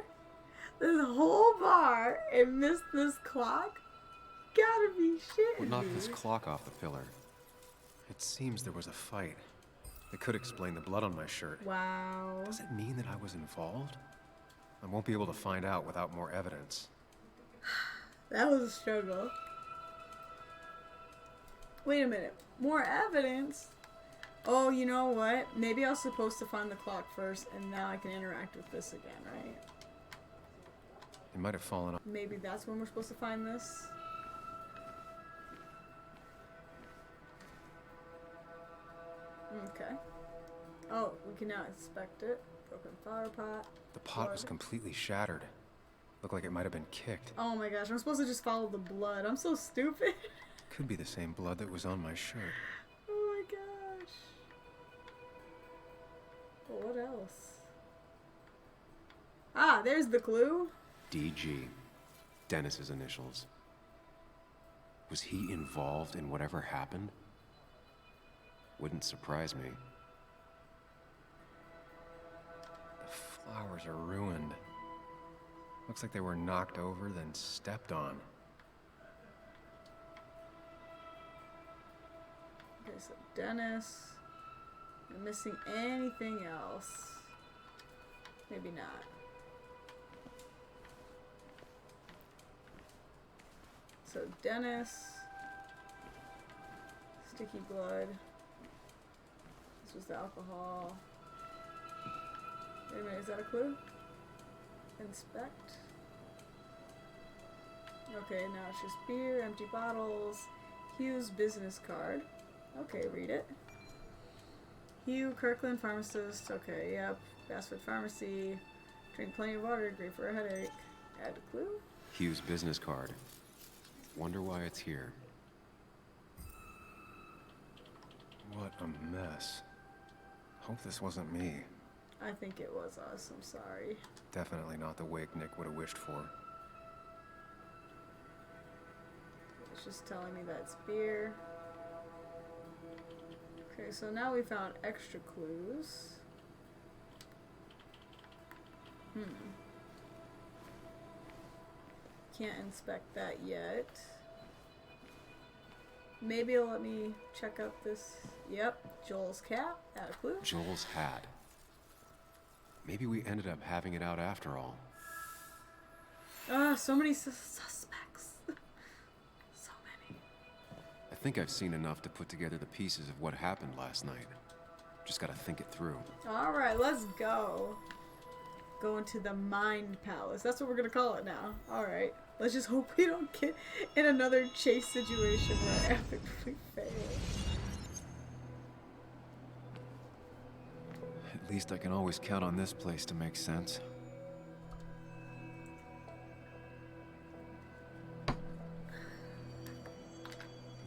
and missed this clock? Gotta be shitting What knocked me. this clock off the pillar? It seems there was a fight. It could explain the blood on my shirt. Wow. Does it mean that I was involved? I won't be able to find out without more evidence. That was a struggle. Wait a minute. More evidence? Oh, you know what? Maybe I was supposed to find the clock first, and now I can interact with this again, right? It might have fallen off. Maybe that's when we're supposed to find this. Okay. Oh, we can now inspect it. Broken flower pot. The pot was blood. completely shattered. Looked like it might have been kicked. Oh my gosh, I'm supposed to just follow the blood. I'm so stupid. Could be the same blood that was on my shirt. Oh my gosh. Well, what else? Ah, there's the clue. DG. Dennis's initials. Was he involved in whatever happened? Wouldn't surprise me. The flowers are ruined. Looks like they were knocked over, then stepped on. Okay, so Dennis. I'm missing anything else. Maybe not. So Dennis. Sticky blood. This was the alcohol. Wait a minute, is that a clue? Inspect. Okay, now it's just beer, empty bottles. Hugh's business card. Okay, read it. Hugh, Kirkland, pharmacist. Okay, yep. Basswood Pharmacy. Drink plenty of water, great for a headache. Add a clue. Hugh's business card. Wonder why it's here. What a mess. Hope this wasn't me. I think it was us, I'm sorry. Definitely not the wake Nick would have wished for. It's just telling me that's beer. Okay, so now we found extra clues. Can't inspect that yet. Maybe it'll let me check out this. Yep, Joel's cap. Add a clue. Joel's hat. Maybe we ended up having it out after all. So many suspects. So many. I think I've seen enough to put together the pieces of what happened last night. Just gotta think it through. Alright, let's go. Go into the Mind Palace. That's what we're gonna call it now. Alright. Let's just hope we don't get in another chase situation where I epically fail. At least I can always count on this place to make sense.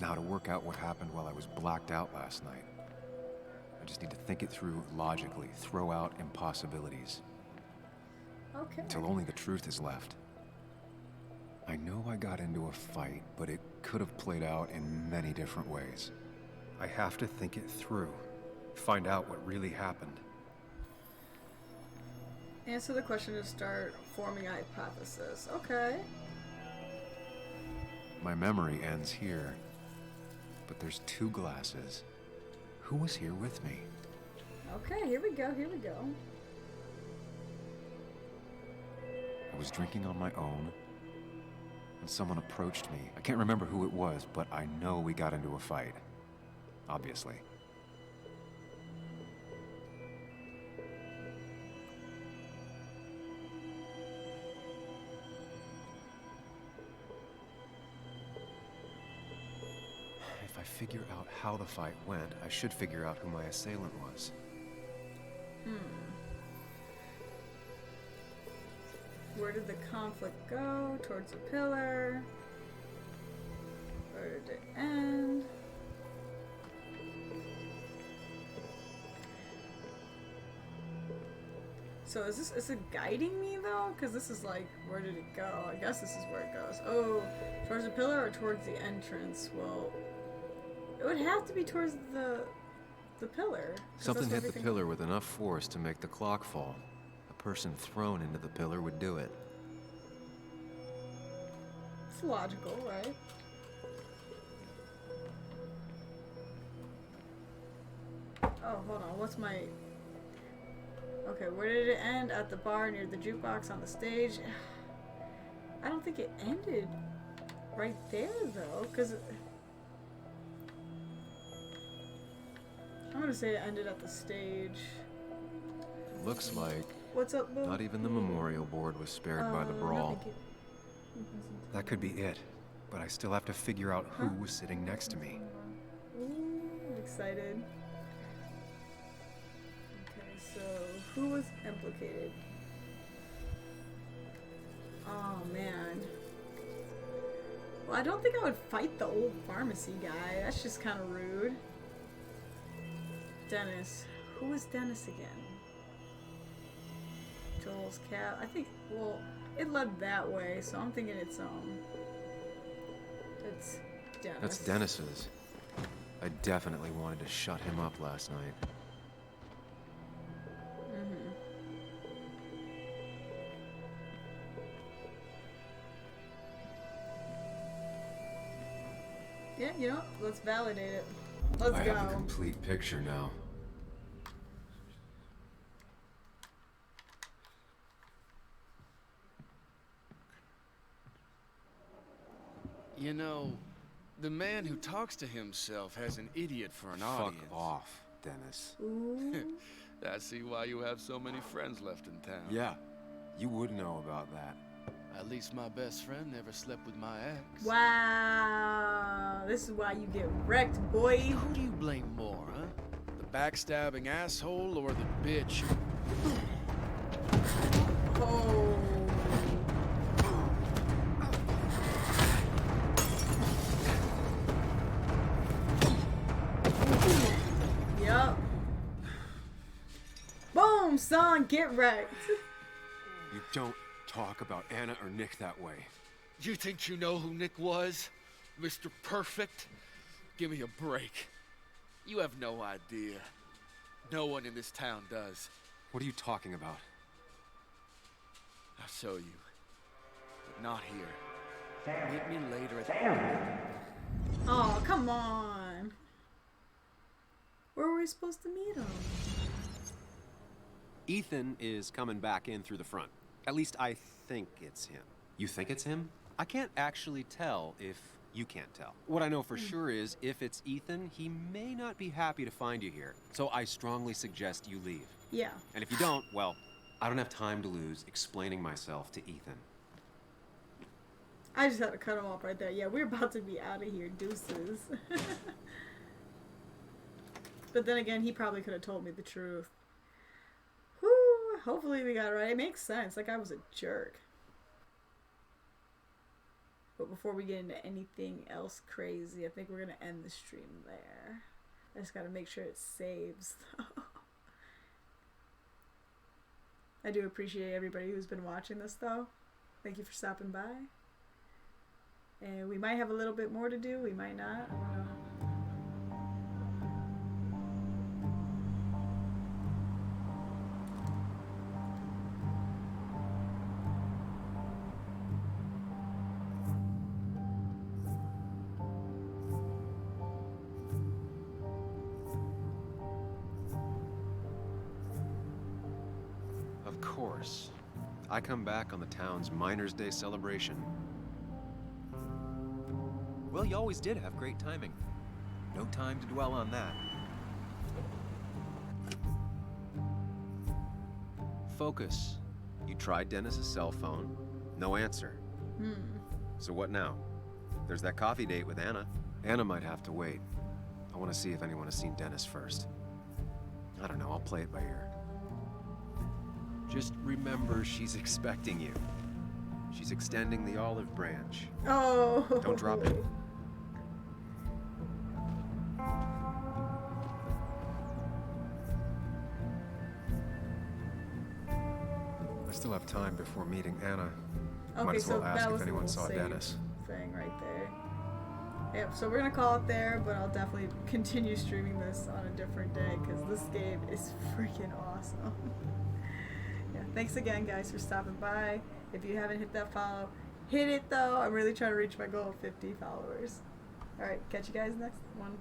Now to work out what happened while I was blacked out last night. I just need to think it through logically, throw out impossibilities. Okay. Until only the truth is left. I know I got into a fight, but it could have played out in many different ways. I have to think it through. Find out what really happened. Answer the question to start forming a hypothesis. Okay. My memory ends here. But there's 2 glasses. Who was here with me? Okay, here we go, here we go. I was drinking on my own, and someone approached me. I can't remember who it was, but I know we got into a fight. Obviously. If I figure out how the fight went, I should figure out who my assailant was. Where did the conflict go? Towards the pillar. Where did it end? So is it guiding me though? Because this is like, where did it go? I guess this is where it goes. Oh, towards the pillar or towards the entrance? Well, it would have to be towards the pillar. Something hit the pillar with enough force to make the clock fall. A person thrown into the pillar would do it. It's logical, right? Oh, hold on. What's my... Okay, where did it end? At the bar near the jukebox on the stage. I don't think it ended right there, though, because... I'm gonna say it ended at the stage. Looks like What's up, Boo? not even the memorial board was spared by the brawl. That could be it, but I still have to figure out who was sitting next to me. Ooh, I'm excited. Okay, so who was implicated? Oh man. Well, I don't think I would fight the old pharmacy guy. That's just kind of rude. Dennis. Who was Dennis again? Joel's cat. I think, well, it led that way, so I'm thinking it's Dennis. That's Dennis's. I definitely wanted to shut him up last night. Yeah, you know, let's validate it. Let's I go. have a complete picture now. You know, The man who talks to himself has an idiot for an Fuck audience. off, Dennis. Ooh. I see why you have so many friends left in town. Yeah, you would know about that. At least my best friend never slept with my ex. Wow. This is why you get wrecked, boy. Who do you blame more, huh? The backstabbing asshole or the bitch? Oh. Yup. Boom, son, get wrecked. You don't talk about Anna or Nick that way. You think you know who Nick was? Mr. Perfect? Give me a break. You have no idea. No one in this town does. What are you talking about? I'll show you. But not here. Meet me later at the... Oh, come on. Where were we supposed to meet him? Ethan is coming back in through the front. At least I think it's him. You think it's him? I can't actually tell if you can't tell. What I know for sure is if it's Ethan, he may not be happy to find you here. So I strongly suggest you leave. Yeah. And if you don't, well, I don't have time to lose explaining myself to Ethan. I just had to cut him off right there. Yeah, we're about to be out of here. Deuces. But then again, he probably could have told me the truth. Whew, hopefully we got it right. It makes sense. Like, I was a jerk. But before we get into anything else crazy, I think we're going to end the stream there. I just got to make sure it saves, though. I do appreciate everybody who's been watching this, though. Thank you for stopping by. And we might have a little bit more to do. We might not. I don't know. Of course. I come back on the town's Miners' Day celebration. Well, you always did have great timing. No time to dwell on that. Focus. You tried Dennis's cell phone. No answer. So what now? There's that coffee date with Anna. Anna might have to wait. I want to see if anyone has seen Dennis first. I don't know, I'll play it by ear. Just remember she's expecting you. She's extending the olive branch. Oh. Don't drop it. I still have time before meeting Anna. Might Okay, as well so ask that if was anyone the saw save Dennis. thing right there. Yep, so we're gonna call it there, but I'll definitely continue streaming this on a different day because this game is freaking awesome. Yeah, thanks again, guys, for stopping by. If you haven't hit that follow, hit it though. I'm really trying to reach my goal of 50 followers. All right, catch you guys next one.